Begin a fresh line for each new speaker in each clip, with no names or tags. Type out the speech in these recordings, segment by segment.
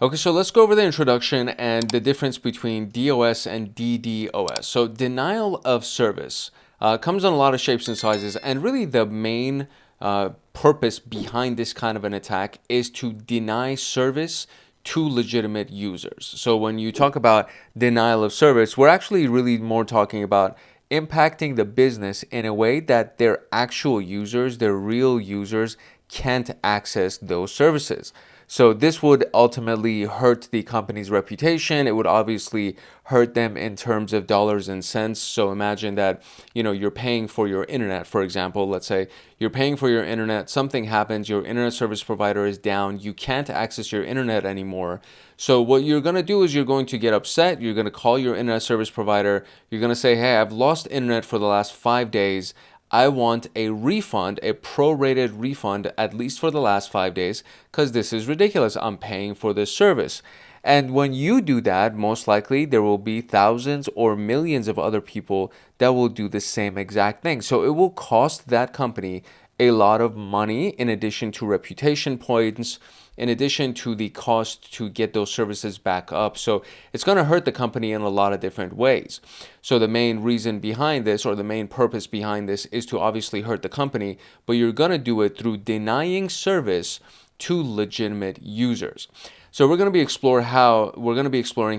Okay, so let's go over the introduction and the difference between DOS and DDoS. So denial of service comes in a lot of shapes and sizes, and really the main purpose behind this kind of an attack is to deny service to legitimate users. So when you talk about denial of service, we're actually really more talking about impacting the business in a way that their actual users, their real users, can't access those services. So this would ultimately hurt the company's reputation. It would obviously hurt them in terms of dollars and cents. So imagine that, you're paying for your internet, for example. Let's say you're paying for your internet, something happens, your internet service provider is down, you can't access your internet anymore. So what you're going to do is you're going to get upset, you're going to call your internet service provider, you're going to say, hey, I've lost internet for the last 5 days. I want a refund, a prorated refund, at least for the last 5 days, because this is ridiculous. I'm paying for this service. And when you do that, most likely there will be thousands or millions of other people that will do the same exact thing. So it will cost that company a lot of money in addition to reputation points, in addition to the cost to get those services back up. So it's going to hurt the company in a lot of different ways. So the main reason behind this, or the main purpose behind this, is to obviously hurt the company, but you're going to do it through denying service to legitimate users. So we're going to be exploring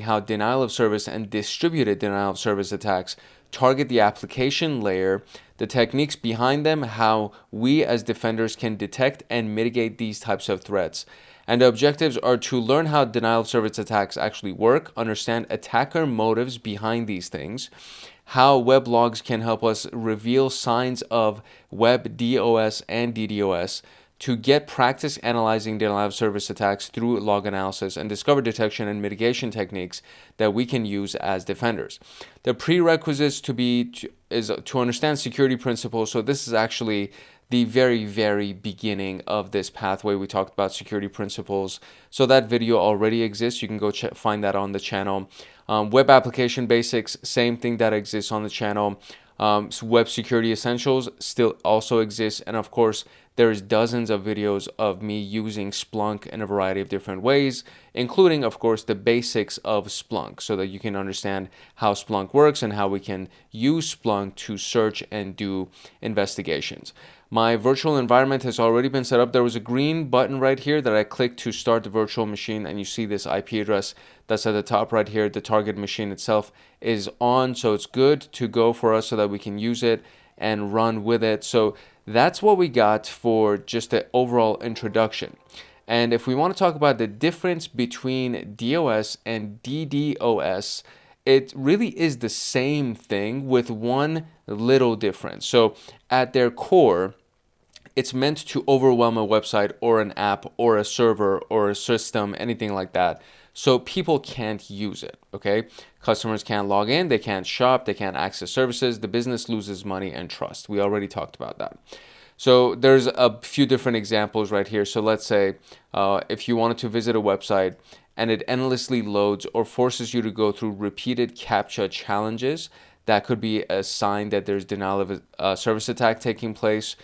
how denial of service and distributed denial of service attacks target the application layer, the techniques behind them, how we as defenders can detect and mitigate these types of threats. And the objectives are to learn how denial of service attacks actually work, understand attacker motives behind these things, how web logs can help us reveal signs of web DOS and DDoS, to get practice analyzing denial of service attacks through log analysis, and discover detection and mitigation techniques that we can use as defenders. The prerequisites is to understand security principles. So this is actually the very, very beginning of this pathway. We talked about security principles. So that video already exists. You can go find that on the channel. Web application basics, same thing that exists on the channel. Web security essentials still also exists. And of course, there's dozens of videos of me using Splunk in a variety of different ways, including, of course, the basics of Splunk, so that you can understand how Splunk works and how we can use Splunk to search and do investigations. My virtual environment has already been set up. There was a green button right here that I clicked to start the virtual machine, and you see this IP address that's at the top right here. The target machine itself is on, so it's good to go for us so that we can use it and run with it. So that's what we got for just the overall introduction. And if we want to talk about the difference between DOS and DDoS, it really is the same thing with one little difference. So at their core, it's meant to overwhelm a website or an app or a server or a system, anything like that, so people can't use it, okay? Customers can't log in, they can't shop, they can't access services, the business loses money and trust. We already talked about that. So there's a few different examples right here. So let's say if you wanted to visit a website and it endlessly loads or forces you to go through repeated CAPTCHA challenges, that could be a sign that there's denial of a service attack taking place.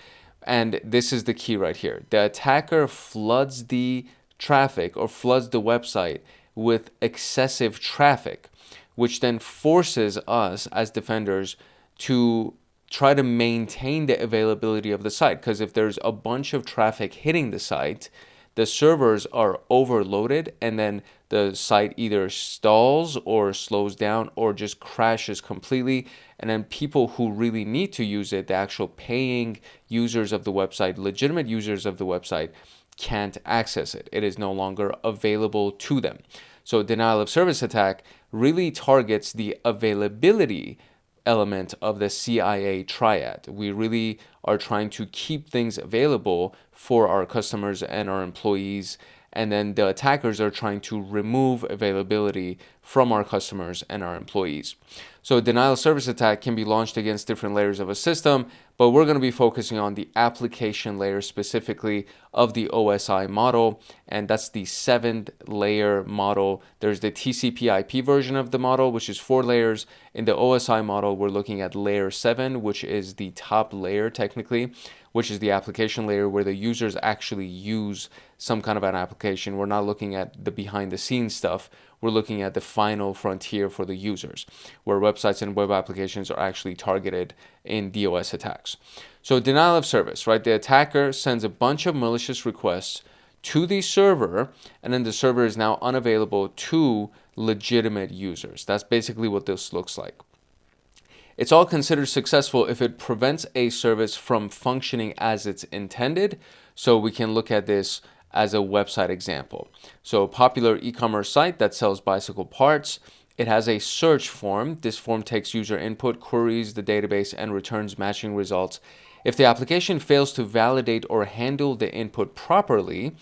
And this is the key right here. The attacker floods the traffic or floods the website with excessive traffic, which then forces us as defenders to try to maintain the availability of the site. Because if there's a bunch of traffic hitting the site, the servers are overloaded, and then the site either stalls or slows down or just crashes completely. And then people who really need to use it, the actual paying users of the website, legitimate users of the website, can't access it. It is no longer available to them. So denial of service attack really targets the availability element of the CIA triad. We really are trying to keep things available for our customers and our employees, and then the attackers are trying to remove availability from our customers and our employees. So a denial of service attack can be launched against different layers of a system, but we're going to be focusing on the application layer specifically of the OSI model, and that's the 7th layer model. There's the TCP/IP version of the model, which is 4 layers. In the OSI model, we're looking at layer 7, which is the top layer technically, which is the application layer where the users actually use some kind of an application. We're not looking at the behind the scenes stuff. We're looking at the final frontier for the users, where websites and web applications are actually targeted in DOS attacks. So denial of service, right? The attacker sends a bunch of malicious requests to the server, and then the server is now unavailable to legitimate users. That's basically what this looks like. It's all considered successful if it prevents a service from functioning as it's intended. So we can look at this as a website example. So a popular e-commerce site that sells bicycle parts, it has a search form. This form takes user input, queries the database, and returns matching results. If the application fails to validate or handle the input properly,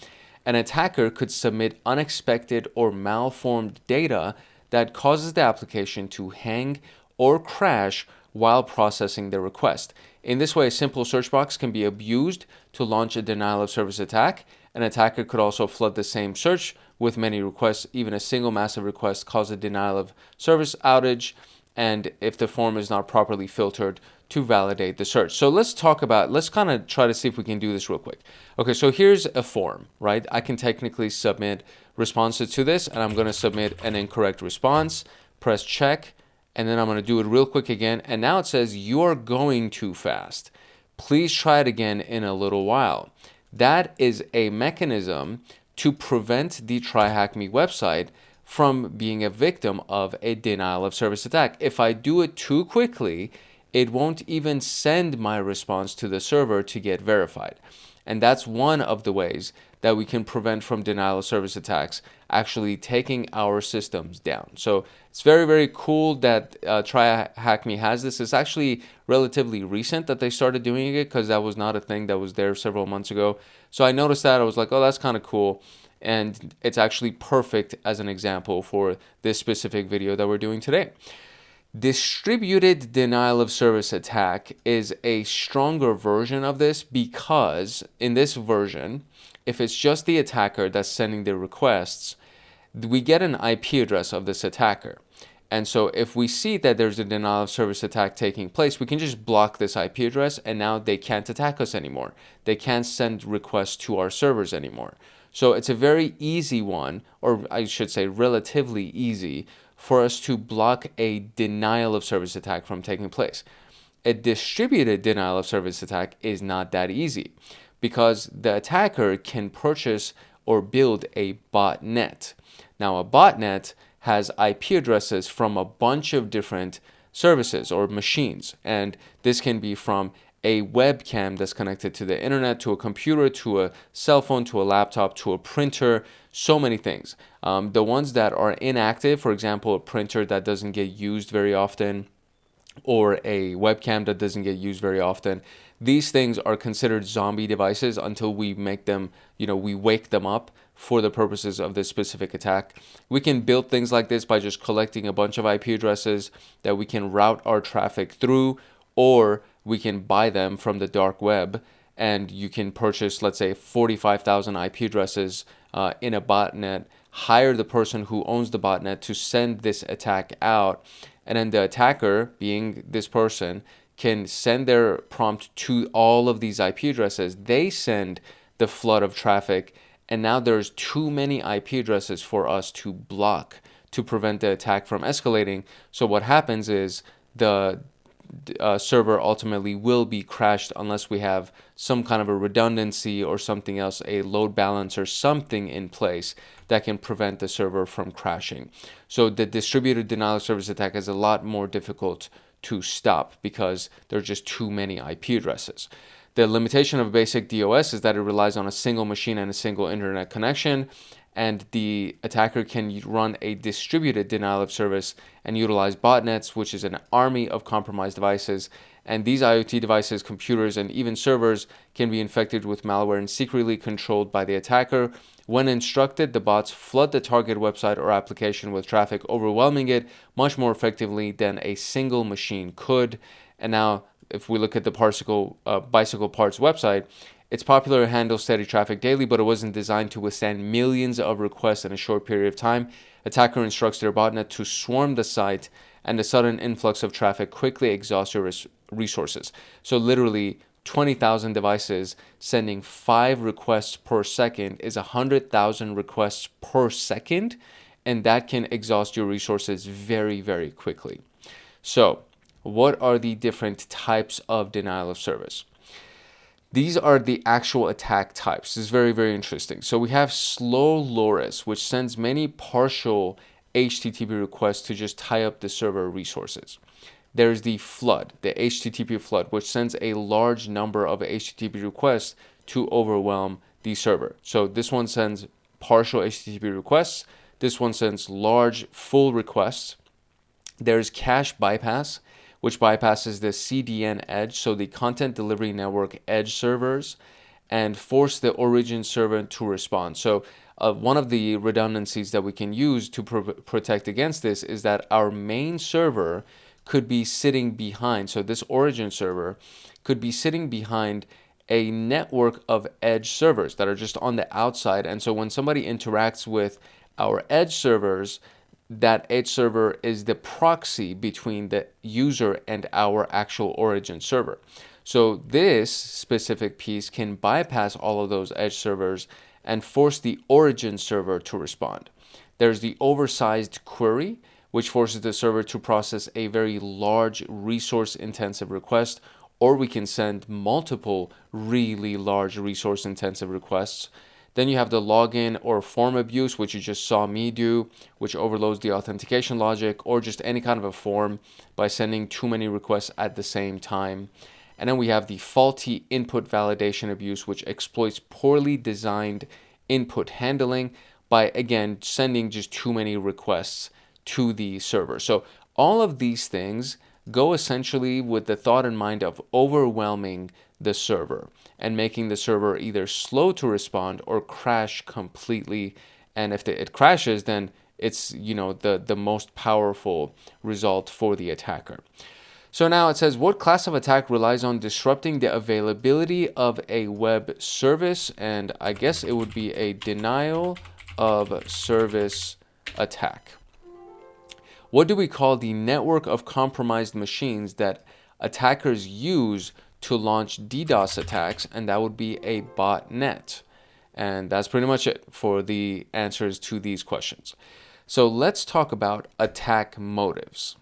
an attacker could submit unexpected or malformed data that causes the application to hang or crash while processing the request. In this way, a simple search box can be abused to launch a denial of service attack. An attacker could also flood the same search with many requests. Even a single massive request causes a denial of service outage, and if the form is not properly filtered to validate the search. So let's kind of try to see if we can do this real quick. Okay, so here's a form, right? I can technically submit responses to this, and I'm going to submit an incorrect response, press check, and then I'm going to do it real quick again. And now it says you're going too fast. Please try it again in a little while. That is a mechanism to prevent the TryHackMe website from being a victim of a denial of service attack. If I do it too quickly, it won't even send my response to the server to get verified. And that's one of the ways that we can prevent from denial of service attacks actually taking our systems down. So it's very, very cool that TryHackMe has this. It's actually relatively recent that they started doing it, because that was not a thing that was there several months ago. So I noticed that. I was like, oh, that's kind of cool. And it's actually perfect as an example for this specific video that we're doing today. Distributed denial of service attack is a stronger version of this, because in this version, if it's just the attacker that's sending the requests, we get an IP address of this attacker. And so if we see that there's a denial of service attack taking place, we can just block this IP address, and now they can't attack us anymore. They can't send requests to our servers anymore. So it's a very easy one, or I should say relatively easy, for us to block a denial of service attack from taking place. A distributed denial of service attack is not that easy, because the attacker can purchase or build a botnet. Now, a botnet has IP addresses from a bunch of different services or machines, and this can be from a webcam that's connected to the internet, to a computer, to a cell phone, to a laptop, to a printer, so many things. The ones that are inactive, for example, a printer that doesn't get used very often, or a webcam that doesn't get used very often, these things are considered zombie devices until we make them, we wake them up for the purposes of this specific attack. We can build things like this by just collecting a bunch of IP addresses that we can route our traffic through, or we can buy them from the dark web, and you can purchase, let's say, 45,000 IP addresses in a botnet, hire the person who owns the botnet to send this attack out, and then the attacker, being this person, can send their prompt to all of these IP addresses. They send the flood of traffic, and now there's too many IP addresses for us to block to prevent the attack from escalating. So what happens is the server ultimately will be crashed unless we have some kind of a redundancy or something else, a load balancer, something in place that can prevent the server from crashing. So the distributed denial of service attack is a lot more difficult to stop because there's just too many IP addresses. The limitation of basic DOS is that it relies on a single machine and a single internet connection, and the attacker can run a distributed denial of service and utilize botnets, which is an army of compromised devices. And these IoT devices, computers, and even servers can be infected with malware and secretly controlled by the attacker. When instructed, the bots flood the target website or application with traffic, overwhelming it much more effectively than a single machine could. And now, if we look at the Bicycle Parts website, it's popular to handle steady traffic daily, but it wasn't designed to withstand millions of requests in a short period of time. Attacker instructs their botnet to swarm the site, and the sudden influx of traffic quickly exhausts your resources. So literally 20,000 devices sending 5 requests per second is 100,000 requests per second, and that can exhaust your resources very, very quickly. So what are the different types of denial of service? These are the actual attack types. This is very, very interesting. So we have slow LoRa's, which sends many partial HTTP requests to just tie up the server resources. There's the flood, the HTTP flood, which sends a large number of HTTP requests to overwhelm the server. So this one sends partial HTTP requests. This one sends large full requests. There's cache bypass, which bypasses the CDN edge, so the content delivery network edge servers, and force the origin server to respond. So one of the redundancies that we can use to protect against this is that our main server could be sitting behind. So this origin server could be sitting behind a network of edge servers that are just on the outside. And so when somebody interacts with our edge servers, that edge server is the proxy between the user and our actual origin server. So this specific piece can bypass all of those edge servers and force the origin server to respond. There's the oversized query, which forces the server to process a very large resource-intensive request, or we can send multiple really large resource-intensive requests. Then you have the login or form abuse, which you just saw me do, which overloads the authentication logic, or just any kind of a form by sending too many requests at the same time. And then we have the faulty input validation abuse, which exploits poorly designed input handling by, again, sending just too many requests to the server. So all of these things go essentially with the thought in mind of overwhelming the server and making the server either slow to respond or crash completely. And if it crashes, then it's the most powerful result for the attacker. So now it says, what class of attack relies on disrupting the availability of a web service? And I guess it would be a denial of service attack. What do we call the network of compromised machines that attackers use to launch DDoS attacks? And that would be a botnet. And that's pretty much it for the answers to these questions. So let's talk about attack motives.